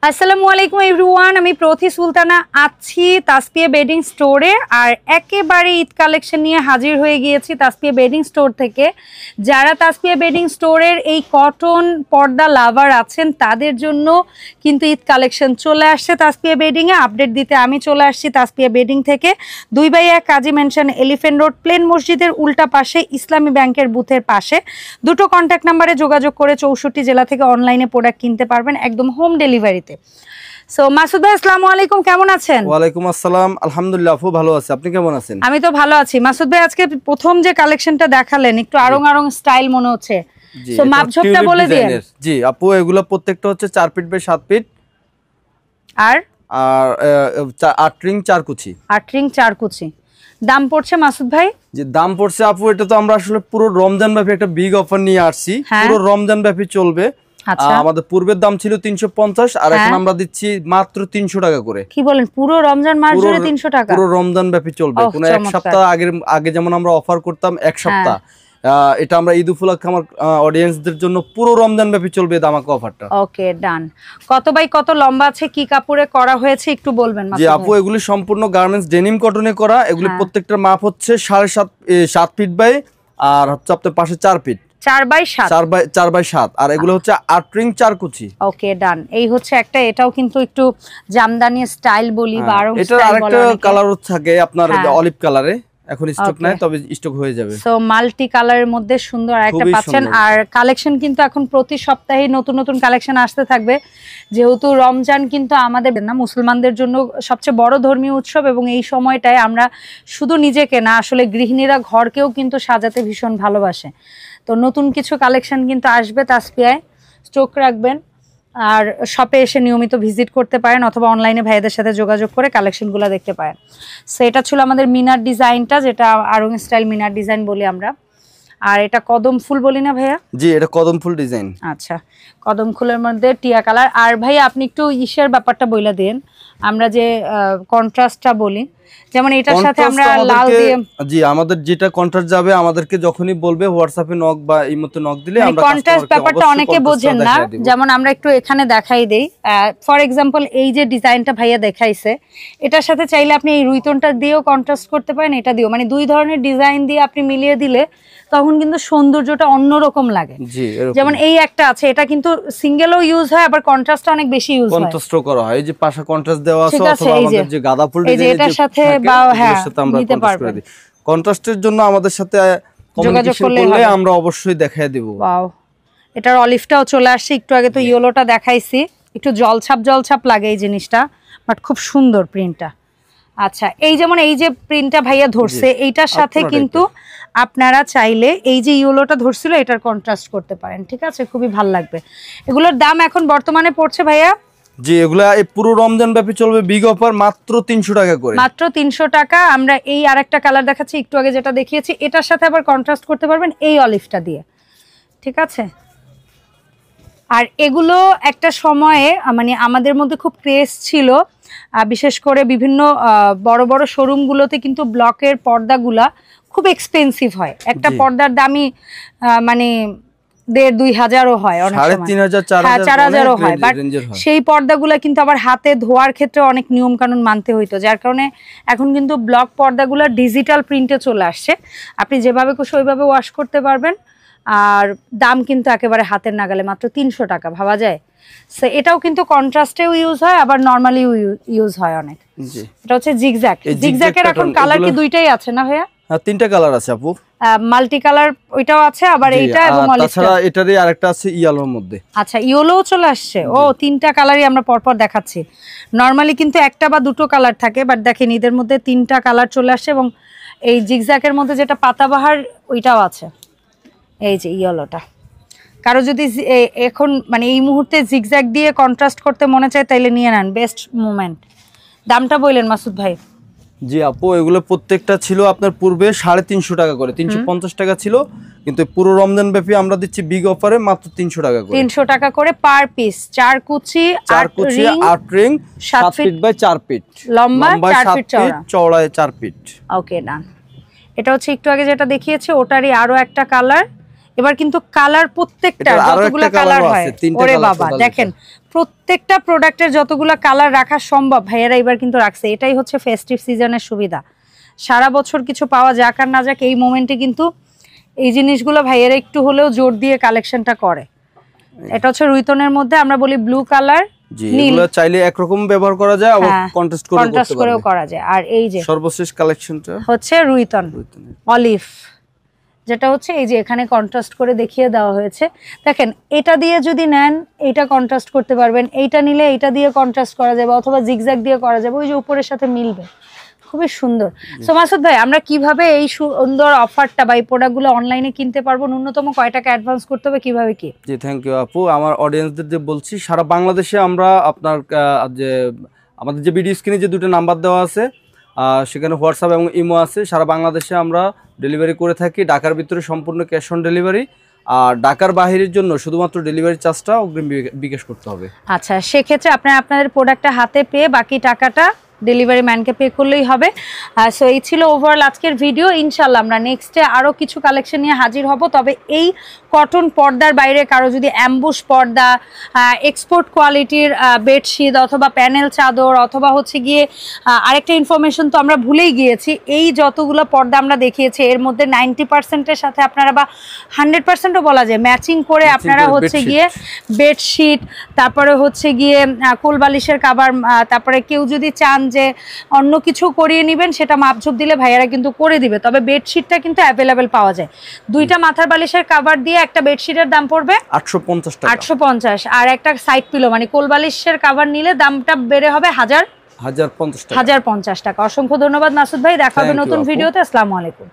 আসসালামু আলাইকুম এভরিওয়ান, আমি প্রথি সুলতানা আছি তাসপিয়া বেডিং স্টোরে। আর একেবারে ঈদ কালেকশন নিয়ে হাজির হয়ে গিয়েছি তাসপিয়া বেডিং স্টোর থেকে। যারা তাসপিয়া বেডিং স্টোরের এই কটন পর্দা লাভার আছেন তাদের জন্য কিন্তু ঈদ কালেকশন চলে আসছে তাসপিয়া বেডিংয়ে। আপডেট দিতে আমি চলে আসছি তাসপিয়া বেডিং থেকে 2/1 কাজী মেনশন, এলিফ্যান্ট রোড, প্লেন মসজিদের উল্টা পাশে, ইসলামী ব্যাংকের বুথের পাশে। দুটো কন্ট্যাক্ট নাম্বারে যোগাযোগ করে 64 জেলা থেকে অনলাইনে প্রোডাক্ট কিনতে পারবেন একদম হোম ডেলিভারিতে। সো মাসুদ ভাই, আসসালামু আলাইকুম, কেমন আছেন? ওয়ালাইকুম আসসালাম, আলহামদুলিল্লাহ আপু ভালো আছি, আপনি কেমন আছেন? আমি তো ভালো আছি। মাসুদ ভাই, আজকে প্রথম যে কালেকশনটা দেখালেন একটু আরং আরং স্টাইল মনে হচ্ছে, সো মাপঝোপটা বলে দিন। জি আপু, এগুলো প্রত্যেকটা হচ্ছে 4 ফিট বাই 7 ফিট আর 8 রিং 4 কুচি। 8 রিং 4 কুচি। দাম পড়ছে মাসুদ ভাই? জি দাম পড়ছে আপু, এটা তো আমরা আসলে পুরো রমজান ব্যাপী একটা বিগ অফার নিয়ে আসছি, পুরো রমজান ব্যাপী চলবে। আমাদের পূর্বের দাম ছিল 350 আর এখন আমরা দিচ্ছি মাত্র 300 টাকা করে। কি বলেন, পুরো রমজান মাস জুড়ে 300 টাকা? পুরো রমজান ব্যাপী চলবে, কোনো এক সপ্তাহ আগে যেমন আমরা অফার করতাম এক সপ্তাহ, এটা আমরা ঈদ উপলক্ষে আমার অডিয়েন্সদের জন্য পুরো রমজান ব্যাপী চলবে ধামাকা অফারটা। ওকে ডান। কত বাই কত লম্বা আছে, কি কাপড়ে করা হয়েছে একটু বলবেন? জি আপু, এগুলি সম্পূর্ণ গার্মেন্টস ডেনিম কটনে করা। এগুলি প্রত্যেকটার মাপ হচ্ছে 7.5 ফিট বাই, আর হচ্ছে আপনার পাশে 4 ফিট, 4 বাই 7, আর এগুলো হচ্ছে 8 রিং 4 কুচি। ওকে ডান। এই হচ্ছে একটা, এটাও কিন্তু একটু জামদানি স্টাইল বলি বা আরং স্টাইল বলা। এটার আরেকটা কালার থাকে আপনার অলিভ কালারে, এখন স্টক নাই, তবে স্টক হয়ে যাবে। সো মাল্টি কালারের মধ্যে সুন্দর একটা পাচ্ছেন। আর কালেকশন কিন্তু এখন প্রতি সপ্তাহে নতুন নতুন কালেকশন আসতে থাকবে, যেহেতু রমজান কিন্তু আমাদের না মুসলমানদের জন্য সবচেয়ে বড় ধর্মীয় উৎসব, এবং এই সময়টায় আমরা শুধু নিজেকে না, আসলে গৃহিণীরা ঘরকেও কিন্তু সাজাতে ভীষণ ভালোবাসে। তো নতুন কিছু কালেকশন কিন্তু আসবে তাসপিয়ায়, স্টক রাখবেন। আর শপে এসে নিয়মিত ভিজিট করতে পারেন, অথবা অনলাইনে ভাইদের সাথে যোগাযোগ করে কালেকশনগুলো দেখতে পারেন। সো এটা ছিল আমাদের মিনার ডিজাইনটা, যেটা আরং স্টাইল মিনার ডিজাইন বলি আমরা। আর এটা কদম ফুল বলি না ভাইয়া? জি এটা কদম ফুল ডিজাইন। আচ্ছা, কদম ফুলের মধ্যে টিয়া কালার। আর ভাইয়া আপনি একটু ইসের ব্যাপারটা বইলা দেন, আমরা যে কন্ট্রাস্টটা বলি, যেমন এটার সাথে আমরা লাল দিয়ে। জি আমাদের যেটা কন্ট্রাস্ট যাবে আমাদেরকে যখনই বলবে হোয়াটসঅ্যাপে নক বা ইমোতে নক দিলে আমরা কন্ট্রাস্ট ব্যাপারটা অনেকে বোঝেন না, যেমন আমরা একটু এখানে দেখাই দেই। ফর এক্সাম্পল এই যে ডিজাইনটা ভাইয়া দেখাইছে, এটার সাথে চাইলে আপনি এই রুইতনটা দিয়েও কন্ট্রাস্ট করতে পারেন, এটা দিয়েও, মানে দুই ধরনের ডিজাইন দিয়ে আপনি মিলিয়ে দিলে তখন কিন্তু সৌন্দর্যটা অন্যরকম লাগে। যেমন এই একটা আছে, এটা কিন্তু সিঙ্গেলও ইউজ হয়, আবার কন্ট্রাস্ট অনেক বেশি ইউজ হয়, কন্ট্রাস্টও করা হয়। এই যে পাশে কন্ট্রাস্ট দেওয়া আছে, অথবা আমাদের যে গাঁদা ফুল ডিজাইন এটার সাথে বা হ্যাঁ দিতে পারবেন। কন্ট্রাস্টের জন্য আমাদের সাথে যোগাযোগ করলে আমরা অবশ্যই দেখায় দেব। ওয়াও, এটার অলিভটাও চলে আসছে। একটু আগে তো ইয়েলোটা দেখাইছি, একটু জলছাপ লাগে এই জিনিসটা, বাট খুব সুন্দর প্রিন্টটা। আচ্ছা, এই যেমন এই যে প্রিন্টটা ভাইয়া ধরছে, এইটার সাথে কিন্তু আপনারা চাইলে এই যে ইয়েলোটা ধরছিল এটার কন্ট্রাস্ট করতে পারেন, ঠিক আছে? খুবই ভালো লাগবে। এগুলোর দাম এখন বর্তমানে পড়ছে ভাইয়া? জি এগুলা এই পুরো রমজান ব্যাপী চলবে বিগ অফার, মাত্র 300 টাকা করে, মাত্র 300 টাকা। আমরা এই আরেকটা কালার দেখাচ্ছি, একটু আগে যেটা দেখিয়েছি, এটার সাথে আবার কন্ট্রাস্ট করতে পারবেন এই অলিভটা দিয়ে, ঠিক আছে? আর এগুলো একটা সময়ে মানে আমাদের মধ্যে খুব ক্রেজ ছিল, বিশেষ করে বিভিন্ন বড় বড় শোরুমগুলোতে কিন্তু ব্লকের পর্দাগুলা খুব এক্সপেন্সিভ হয়। একটা পর্দার দামই মানে 1,500-2,000 হয়, অনেক সময় 3,000-4,000 হয়। বাট সেই পর্দাগুলা কিন্তু আবার হাতে ধোয়ার ক্ষেত্রে অনেক নিয়ম কানুন মানতে হইতো, যার কারণে এখন কিন্তু ব্লক পর্দাগুলা ডিজিটাল প্রিন্টে চলে আসছে। আপনি যেভাবে খুশি ওইভাবে ওয়াশ করতে পারবেন, আর দাম কিন্তু একেবারে হাতের নাগালে, মাত্র 300 টাকা। ভাবা যায়? সো এটাও কিন্তু কন্ট্রাস্টেও ইউজ হয়, আবার নরমালিও ইউজ হয় অনেক। এটা হচ্ছে জিগজ্যাগ। জিগজ্যাগের এখন কালার কি দুইটাই আছে না ভাইয়া? হ্যাঁ, 3টা কালার আছে আপু। মাল্টি কালার ওইটাও আছে, আবার এইটা এবং তাছাড়া এটারই আরেকটা আছে ইয়েলোর মধ্যে। আচ্ছা, ইয়েলোও চলে আসছে। ও 3টা কালারই আমরা পরপর দেখাচ্ছি। নরমালি কিন্তু একটা বা দুটো কালার থাকে, বাট দেখেন এদের মধ্যে 3টা কালার চলে আসছে, এবং এই জিগজ্যাগের মধ্যে যেটা পাতাবাহার ওইটাও আছে। এই যে ইয়েলোটা, কারো যদি এখন মানে এই মুহূর্তে জিগজ্যাগ দিয়ে কন্ট্রাস্ট করতে মনে চায় তাইলে নিয়ে নেন, বেস্ট মোমেন্ট। দামটা বললেন মাসুদ ভাই? জি আপু, এগুলো প্রত্যেকটা ছিল আপনার পূর্বে 350 টাকা করে, 350 টাকা ছিল, কিন্তু পুরো রমজান ব্যাপী আমরা দিচ্ছি বিগ অফারে মাত্র 300 টাকা করে। 300 টাকা করে পার পিস। 4 কুচি 8 রিং 7 ফিট বাই 4 ফিট, লম্বা 4 ফিট চওড়ায় 4 ফিট। ওকে ডান। এটা হচ্ছে একটু আগে যেটা দেখিয়েছি ওটারই আরো একটা কালার। এবার কিন্তু কালার প্রত্যেকটা যতগুলো কালার হয়, ওরে বাবা দেখেন প্রত্যেকটা প্রোডাক্টের যতগুলো কালার রাখা সম্ভব ভাইয়ারা এবার কিন্তু রাখছে। এটাই হচ্ছে ফেস্টিভ সিজনের সুবিধা। সারা বছর কিছু পাওয়া যাক আর না যাক, এই মোমেন্টে কিন্তু এই জিনিসগুলো ভাইয়ারা একটু হলেও জোর দিয়ে কালেকশনটা করে। এটা হচ্ছে রুইতনের মধ্যে আমরা বলি ব্লু কালার, নীল, চাইলে একরকম ব্যবহার করা যায় আবার কন্ট্রাস্ট করেও করা যায়। আর এই যে সর্বশেষ কালেকশনটা হচ্ছে রুইতন অলিভ, যেটা হচ্ছে এই যে এখানে কন্ট্রাস্ট করে দেখিয়ে দেওয়া হয়েছে। দেখেন এটা দিয়ে যদি নেন এইটা কন্ট্রাস্ট করতে পারবেন, এইটা নিলে এইটা দিয়ে কন্ট্রাস্ট করা যাবে, অথবা জিগজ্যাগ দিয়ে করা যাবে, ওই যে উপরের সাথে মিলবে, খুবই সুন্দর। সো মাসুদ ভাই আমরা কিভাবে এই সুন্দর অফারটা বা এই প্রোডাক্টগুলো অনলাইনে কিনতে পারবো, ন্যূনতম কয় টাকা অ্যাডভান্স করতে হবে, কিভাবে কি? জি থ্যাংক ইউ আপু। আমার অডিয়েন্সদের যে বলছি, সারা বাংলাদেশে আমরা আপনার যে আমাদের যে ভিডিও স্ক্রিনে যে দুটো নাম্বার দেওয়া আছে সেখানে হোয়াটসঅ্যাপ এবং ইমো আছে, সারা বাংলাদেশে আমরা ডেলিভারি করে থাকি। ঢাকার ভিতরে সম্পূর্ণ ক্যাশ অন ডেলিভারি, আর ঢাকার বাহিরের জন্য শুধুমাত্র ডেলিভারি চার্জটা অগ্রিম বিকাশ করতে হবে। আচ্ছা, সেক্ষেত্রে আপনাদের প্রোডাক্টটা হাতে পেয়ে বাকি টাকাটা ডেলিভারি ম্যানকে পে করলেই হবে। সো এই ছিল ওভারঅল আজকের ভিডিও। ইনশাল্লাহ আমরা নেক্সটে আরও কিছু কালেকশন নিয়ে হাজির হব। তবে এই কটন পর্দার বাইরে কারো যদি অ্যাম্বুশ পর্দা, এক্সপোর্ট কোয়ালিটির বেডশিট অথবা প্যানেল চাদর, অথবা হচ্ছে গিয়ে আরেকটা ইনফরমেশন তো আমরা ভুলেই গিয়েছি, এই যতগুলো পর্দা আমরা দেখিয়েছি এর মধ্যে 90%-এর সাথে আপনারা বা 100%ও বলা যায় ম্যাচিং করে আপনারা হচ্ছে গিয়ে বেডশিট, তারপরে হচ্ছে গিয়ে কোলবালিশের কাভার, তারপরে কেউ যদি চান যে অন্য কিছু করিয়ে নেবেন সেটা মাপঝোপ দিলে ভাইয়ারা কিন্তু করে দিবে। তবে বেডশিটটা কিন্তু অ্যাভেলেবেল পাওয়া যায়। দুইটা মাথার বালিশের কাভার দিয়ে একটা বেডশিটের দাম পড়বে 850 টাকা, 850। আর একটা সাইড পিলো মানে কোলবালিশের কাভার নিলে দামটা বেড়ে হবে 1050 টাকা। অসংখ্য ধন্যবাদ মাসুদ ভাই, দেখা হবে নতুন ভিডিওতে। আসসালামু আলাইকুম।